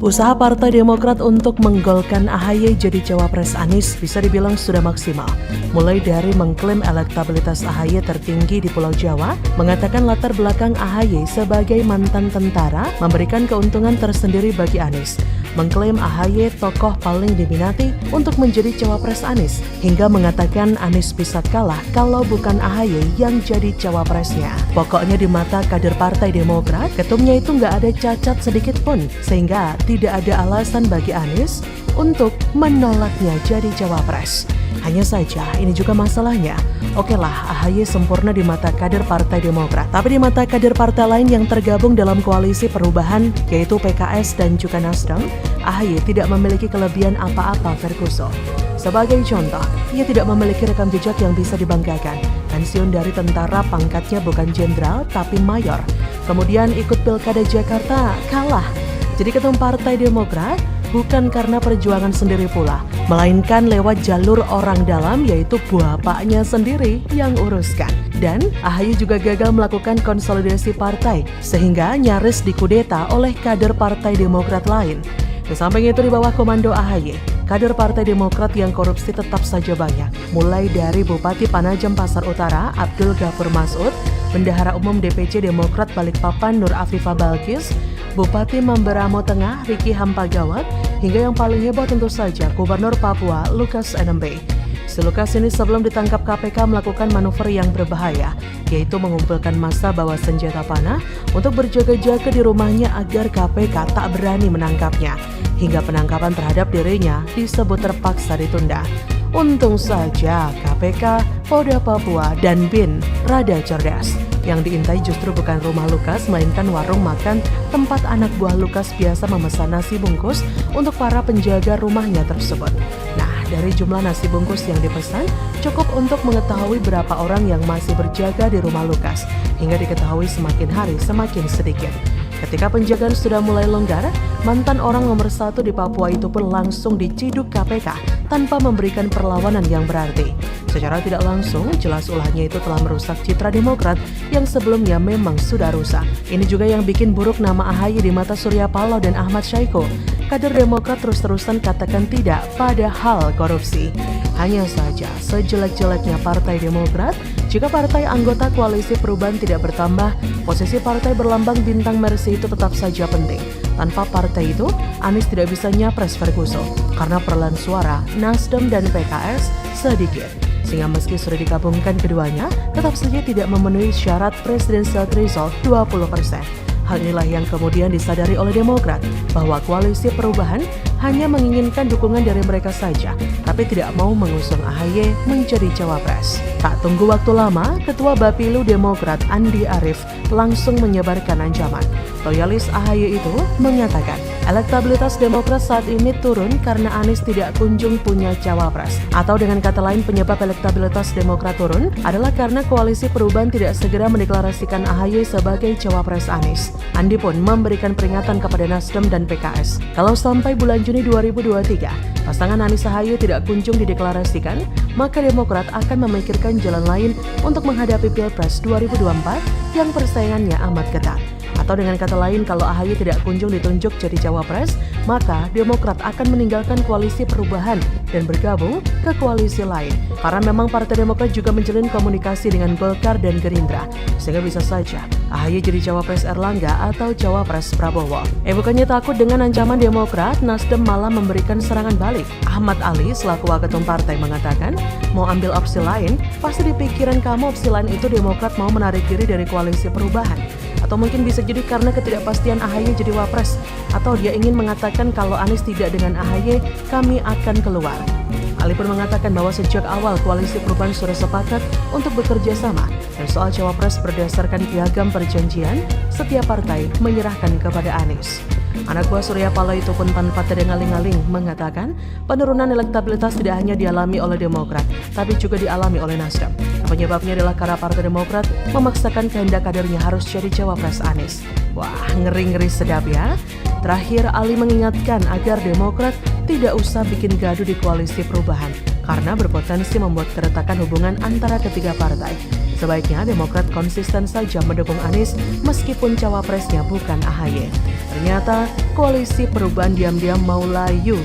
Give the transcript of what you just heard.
Usaha Partai Demokrat untuk menggolkan AHY jadi cawapres Anies bisa dibilang sudah maksimal. Mulai dari mengklaim elektabilitas AHY tertinggi di Pulau Jawa, mengatakan latar belakang AHY sebagai mantan tentara memberikan keuntungan tersendiri bagi Anies, mengklaim AHY tokoh paling diminati untuk menjadi cawapres Anies, hingga mengatakan Anies bisa kalah kalau bukan AHY yang jadi cawapresnya. Pokoknya di mata kader Partai Demokrat, ketumnya itu nggak ada cacat sedikit pun, sehingga tidak ada alasan bagi Anies untuk menolaknya jadi cawapres. Hanya saja, ini juga masalahnya. Oke lah, AHY sempurna di mata kader Partai Demokrat. Tapi di mata kader partai lain yang tergabung dalam koalisi perubahan, yaitu PKS dan juga Nasdem, AHY tidak memiliki kelebihan apa-apa, Ferguson. Sebagai contoh, ia tidak memiliki rekam jejak yang bisa dibanggakan. Pensiun dari tentara, pangkatnya bukan jenderal tapi mayor. Kemudian ikut Pilkada Jakarta, kalah. Jadi ketum Partai Demokrat bukan karena perjuangan sendiri pula, melainkan lewat jalur orang dalam, yaitu bapaknya sendiri yang uruskan. Dan AHY juga gagal melakukan konsolidasi partai, sehingga nyaris dikudeta oleh kader Partai Demokrat lain. Di samping itu, di bawah komando AHY, kader Partai Demokrat yang korupsi tetap saja banyak. Mulai dari Bupati Panajam Pasar Utara, Abdul Ghafur Masud, Bendahara Umum DPC Demokrat Balikpapan Nur Afifah Balkis, Bupati Mamberamo Tengah Riki Hampagawat, hingga yang paling heboh tentu saja Gubernur Papua Lukas NMB. Si Lukas ini sebelum ditangkap KPK melakukan manuver yang berbahaya, yaitu mengumpulkan massa bawa senjata panah untuk berjaga-jaga di rumahnya agar KPK tak berani menangkapnya, hingga penangkapan terhadap dirinya disebut terpaksa ditunda. Untung saja KPK, Polda Papua, dan BIN rada cerdas. Yang diintai justru bukan rumah Lukas, melainkan warung makan tempat anak buah Lukas biasa memesan nasi bungkus untuk para penjaga rumahnya tersebut. Nah, dari jumlah nasi bungkus yang dipesan, cukup untuk mengetahui berapa orang yang masih berjaga di rumah Lukas, hingga diketahui semakin hari semakin sedikit. Ketika penjagaan sudah mulai longgar, mantan orang nomor 1 di Papua itu pun langsung diciduk KPK tanpa memberikan perlawanan yang berarti. Secara tidak langsung, jelas ulahnya itu telah merusak citra Demokrat yang sebelumnya memang sudah rusak. Ini juga yang bikin buruk nama AHY di mata Surya Paloh dan Ahmad Syahiku. Kader Demokrat terus-terusan katakan tidak pada hal korupsi. Hanya saja, sejelek-jeleknya Partai Demokrat, jika partai anggota koalisi perubahan tidak bertambah, posisi partai berlambang bintang Mercy itu tetap saja penting. Tanpa partai itu, Anies tidak bisa nyapres Ferguson, karena perolehan suara Nasdem dan PKS sedikit. Sehingga meski sudah digabungkan keduanya, tetap saja tidak memenuhi syarat presidential threshold 20%. Hal inilah yang kemudian disadari oleh Demokrat, bahwa koalisi perubahan hanya menginginkan dukungan dari mereka saja, tapi tidak mau mengusung AHY menjadi cawapres. Tak tunggu waktu lama, Ketua Bapilu Demokrat Andi Arief langsung menyebarkan ancaman. Loyalis AHY itu mengatakan, elektabilitas Demokrat saat ini turun karena Anies tidak kunjung punya cawapres. Atau dengan kata lain, penyebab elektabilitas Demokrat turun adalah karena koalisi perubahan tidak segera mendeklarasikan AHY sebagai cawapres Anies. Andi pun memberikan peringatan kepada Nasdem dan PKS. Kalau sampai bulan Juni 2023, pasangan Anies AHY tidak kunjung dideklarasikan, maka Demokrat akan memikirkan jalan lain untuk menghadapi Pilpres 2024 yang persaingannya amat ketat. Atau dengan kata lain, kalau AHY tidak kunjung ditunjuk jadi cawapres, maka Demokrat akan meninggalkan koalisi perubahan dan bergabung ke koalisi lain. Karena memang Partai Demokrat juga menjalin komunikasi dengan Golkar dan Gerindra, sehingga bisa saja AHY jadi cawapres Erlangga atau cawapres Prabowo. Bukannya takut dengan ancaman Demokrat, Nasdem malah memberikan serangan balik. Ahmad Ali selaku waketum partai mengatakan, mau ambil opsi lain, pasti di pikiran kamu opsi lain itu Demokrat mau menarik diri dari koalisi perubahan. Atau mungkin bisa jadi karena ketidakpastian AHY jadi wapres, atau dia ingin mengatakan kalau Anies tidak dengan AHY, kami akan keluar. Ali pun mengatakan bahwa sejak awal koalisi perubahan sudah sepakat untuk bekerja sama, dan soal cawapres berdasarkan piagam perjanjian, setiap partai menyerahkan kepada Anies. Anak buah Surya Paloh itu pun tanpa terdeng-aling-aling mengatakan penurunan elektabilitas tidak hanya dialami oleh Demokrat, tapi juga dialami oleh Nasdem. Penyebabnya adalah karena Partai Demokrat memaksakan kehendak kadernya harus jadi cawapres Anies. Wah, ngeri-ngeri sedap ya. Terakhir, Ali mengingatkan agar Demokrat tidak usah bikin gaduh di koalisi perubahan, karena berpotensi membuat keretakan hubungan antara ketiga partai. Sebaiknya Demokrat konsisten saja mendukung Anies meskipun cawapresnya bukan AHY. Ternyata koalisi perubahan diam-diam mau layu